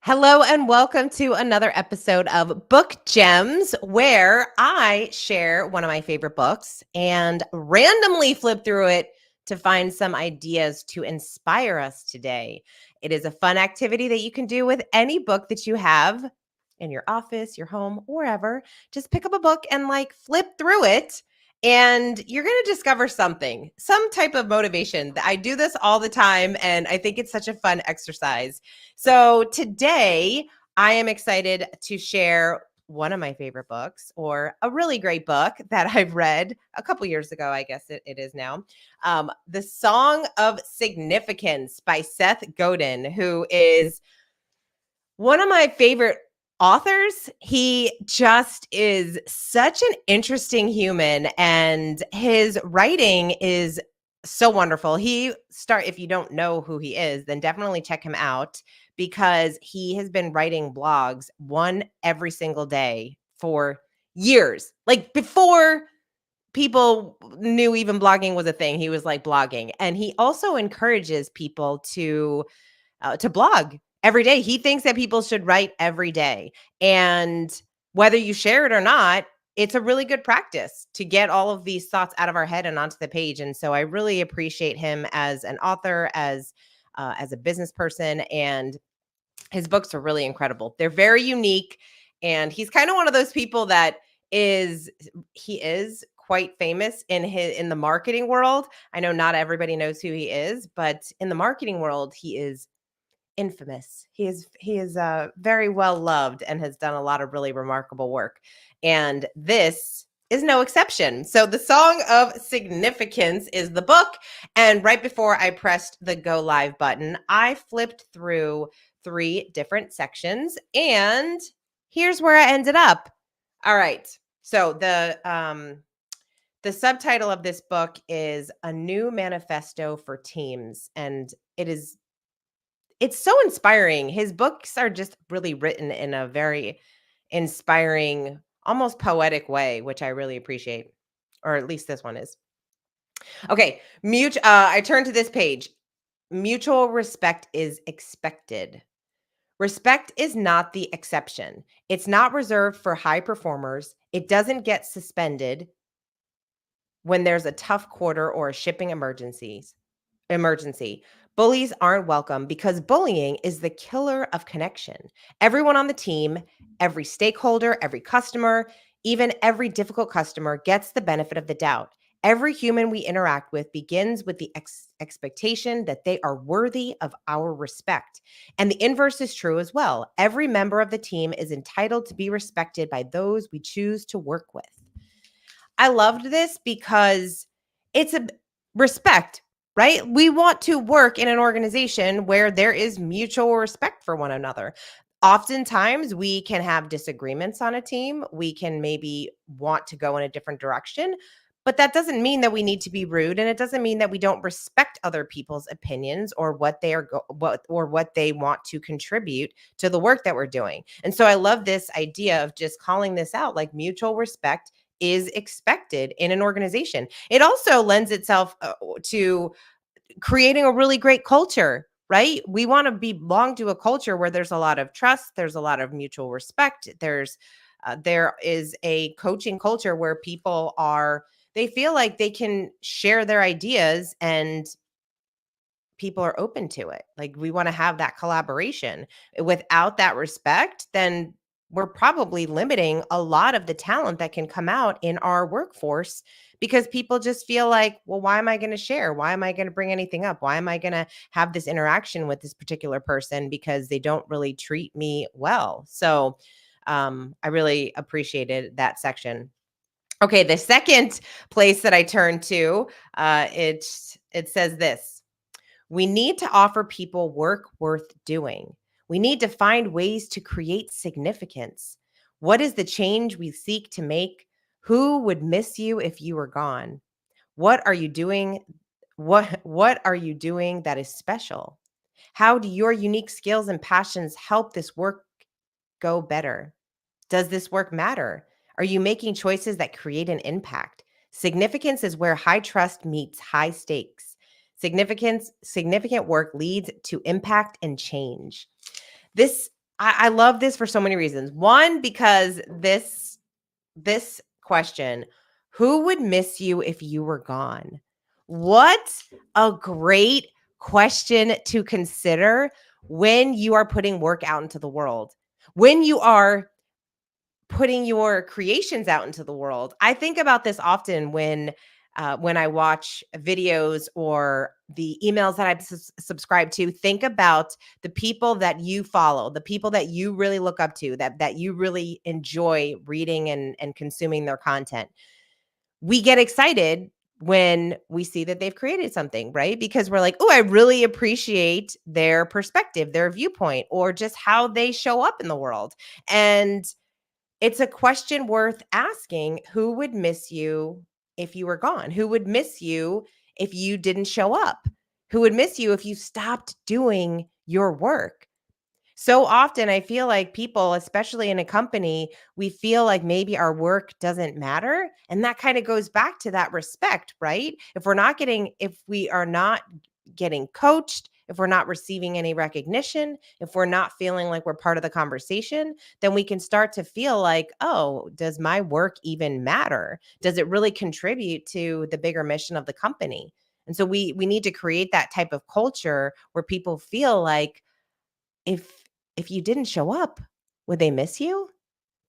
Hello and welcome to another episode of Book Gems, where I share one of my favorite books and randomly flip through it to find some ideas to inspire us today. It is a fun activity that you can do with any book that you have in your office, your home, wherever. Just pick up a book and flip through it. And you're going to discover something, some type of motivation. I do this all the time, and I think it's such a fun exercise. So today, I am excited to share one of my favorite books, or a really great book that I've read a couple years ago, I guess it is now. The Song of Significance by Seth Godin, who is one of my favorite authors. He just is such an interesting human, and his writing is so wonderful. If you don't know who he is, then definitely check him out because he has been writing blogs one every single day for years. Like before people knew even blogging was a thing, he was like blogging. And he also encourages people to blog every day. He thinks that people should write every day. And whether you share it or not, it's a really good practice to get all of these thoughts out of our head and onto the page. And so I really appreciate him as an author, as a business person, and his books are really incredible. They're very unique, and he's kind of one of those people that is he is quite famous in the marketing world. I know not everybody knows who he is, but in the marketing world, he is infamous. He is very well loved and has done a lot of really remarkable work. And this is no exception. So the Song of Significance is the book. And right before I pressed the go live button, I flipped through 3 different sections, and here's where I ended up. All right. So the subtitle of this book is A New Manifesto for Teams, and it's so inspiring. His books are just really written in a very inspiring, almost poetic way, which I really appreciate, or at least this one is. Okay, I turn to this page. Mutual respect is expected. Respect is not the exception. It's not reserved for high performers. It doesn't get suspended when there's a tough quarter or a shipping emergency. Bullies aren't welcome because bullying is the killer of connection. Everyone on the team, every stakeholder, every customer, even every difficult customer gets the benefit of the doubt. Every human we interact with begins with the expectation that they are worthy of our respect. And the inverse is true as well. Every member of the team is entitled to be respected by those we choose to work with. I loved this because it's a respect, right? We want to work in an organization where there is mutual respect for one another. Oftentimes, we can have disagreements on a team. We can maybe want to go in a different direction, but that doesn't mean that we need to be rude, and it doesn't mean that we don't respect other people's opinions or what they are what they want to contribute to the work that we're doing. And so I love this idea of just calling this out, like mutual respect is expected in an organization. It also lends itself to creating a really great culture, right? We want to belong to a culture where there's a lot of trust, there's a lot of mutual respect. There is a coaching culture where they feel like they can share their ideas and people are open to it. Like we want to have that collaboration. Without that respect, then we're probably limiting a lot of the talent that can come out in our workforce because people just feel like, well, why am I going to share? Why am I going to bring anything up? Why am I going to have this interaction with this particular person because they don't really treat me well? So I really appreciated that section. Okay, the second place that I turned to, it says this. We need to offer people work worth doing. We need to find ways to create significance. What is the change we seek to make? Who would miss you if you were gone? What are you doing? What are you doing that is special? How do your unique skills and passions help this work go better? Does this work matter? Are you making choices that create an impact? Significance is where high trust meets high stakes. Significant work leads to impact and change. This I love this for so many reasons. One, because this question, who would miss you if you were gone? What a great question to consider when you are putting work out into the world. When you are putting your creations out into the world. I think about this often when I watch videos or the emails that I've subscribed to. Think about the people that you follow, the people that you really look up to, that you really enjoy reading and consuming their content. We get excited when we see that they've created something, right? Because we're like, oh, I really appreciate their perspective, their viewpoint, or just how they show up in the world. And it's a question worth asking. Who would miss you if you were gone? Who would miss you if you didn't show up? Who would miss you if you stopped doing your work? So often, I feel like people, especially in a company, we feel like maybe our work doesn't matter. And that kind of goes back to that respect, right? If we are not getting coached, if we're not receiving any recognition, if we're not feeling like we're part of the conversation, then we can start to feel like, oh, does my work even matter? Does it really contribute to the bigger mission of the company? And so we need to create that type of culture where people feel like, if if you didn't show up, would they miss you?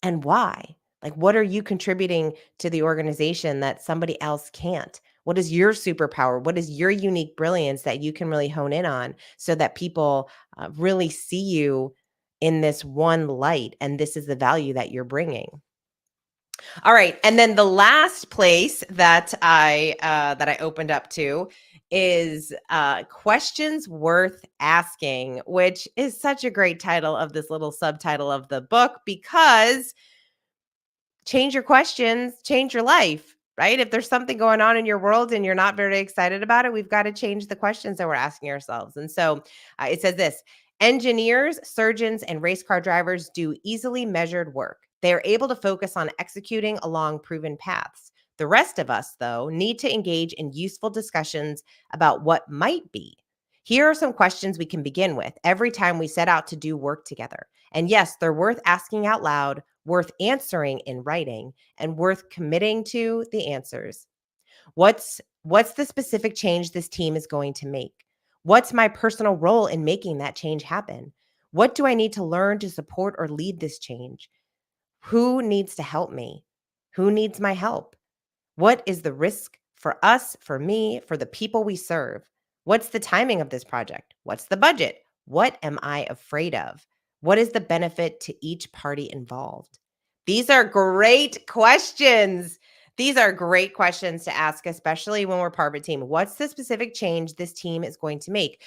And why? Like, what are you contributing to the organization that somebody else can't? What is your superpower? What is your unique brilliance that you can really hone in on so that people really see you in this one light, and this is the value that you're bringing? All right, and then the last place that I opened up to is questions worth asking, which is such a great title of this little subtitle of the book, because change your questions, change your life, right? If there's something going on in your world and you're not very excited about it, we've got to change the questions that we're asking ourselves. And so it says this: engineers, surgeons, and race car drivers do easily measured work. They are able to focus on executing along proven paths. The rest of us, though, need to engage in useful discussions about what might be. Here are some questions we can begin with every time we set out to do work together. And yes, they're worth asking out loud, worth answering in writing, and worth committing to the answers. What's the specific change this team is going to make? What's my personal role in making that change happen? What do I need to learn to support or lead this change? Who needs to help me? Who needs my help? What is the risk for us, for me, for the people we serve? What's the timing of this project? What's the budget? What am I afraid of? What is the benefit to each party involved? These are great questions. These are great questions to ask, especially when we're part of a team. What's the specific change this team is going to make?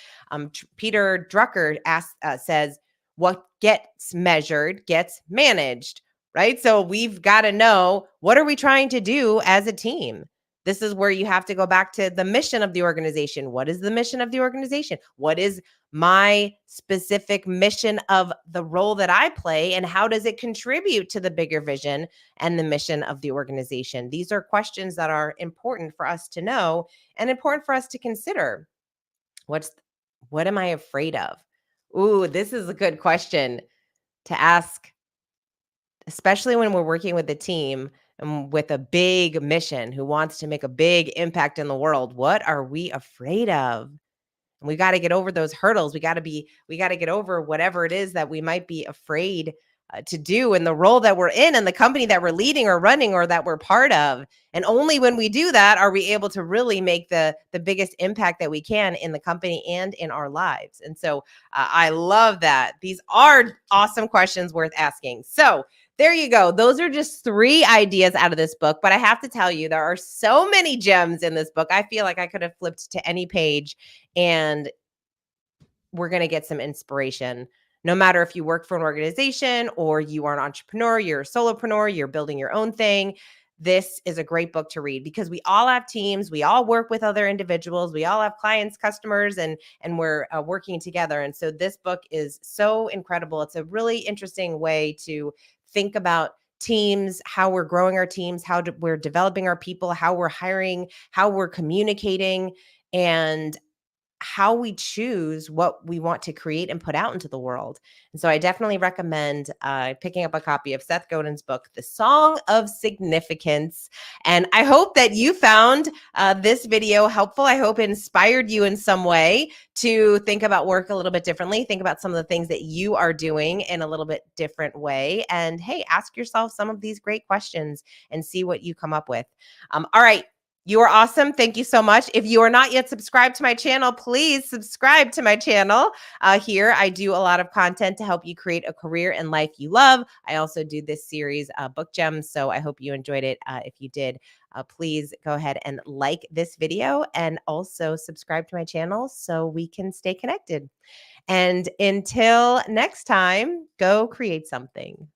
Peter Drucker says, what gets measured gets managed, right? So we've got to know, what are we trying to do as a team? This is where you have to go back to the mission of the organization. What is the mission of the organization? What is my specific mission of the role that I play, and how does it contribute to the bigger vision and the mission of the organization? These are questions that are important for us to know and important for us to consider. What's what am I afraid of? Ooh, this is a good question to ask, especially when we're working with a team and with a big mission who wants to make a big impact in the world. What are we afraid of? And we got to get over those hurdles. We got to get over whatever it is that we might be afraid to do in the role that we're in and the company that we're leading or running or that we're part of. And only when we do that are we able to really make the biggest impact that we can in the company and in our lives. And so I love that. These are awesome questions worth asking. So there you go. Those are just 3 ideas out of this book. But I have to tell you, there are so many gems in this book. I feel like I could have flipped to any page and we're going to get some inspiration. No matter if you work for an organization or you are an entrepreneur, you're a solopreneur, you're building your own thing, this is a great book to read, because we all have teams, we all work with other individuals, we all have clients, customers, and we're working together. And so this book is so incredible. It's a really interesting way to think about teams, how we're growing our teams, we're developing our people, how we're hiring, how we're communicating, and how we choose what we want to create and put out into the world. And so I definitely recommend picking up a copy of Seth Godin's book, The Song of Significance. And I hope that you found this video helpful. I hope it inspired you in some way to think about work a little bit differently, think about some of the things that you are doing in a little bit different way. And hey, ask yourself some of these great questions and see what you come up with. All right. You are awesome. Thank you so much. If you are not yet subscribed to my channel, please subscribe to my channel. Here, I do a lot of content to help you create a career and life you love. I also do this series, Book Gems. So I hope you enjoyed it. If you did, please go ahead and like this video and also subscribe to my channel so we can stay connected. And until next time, go create something.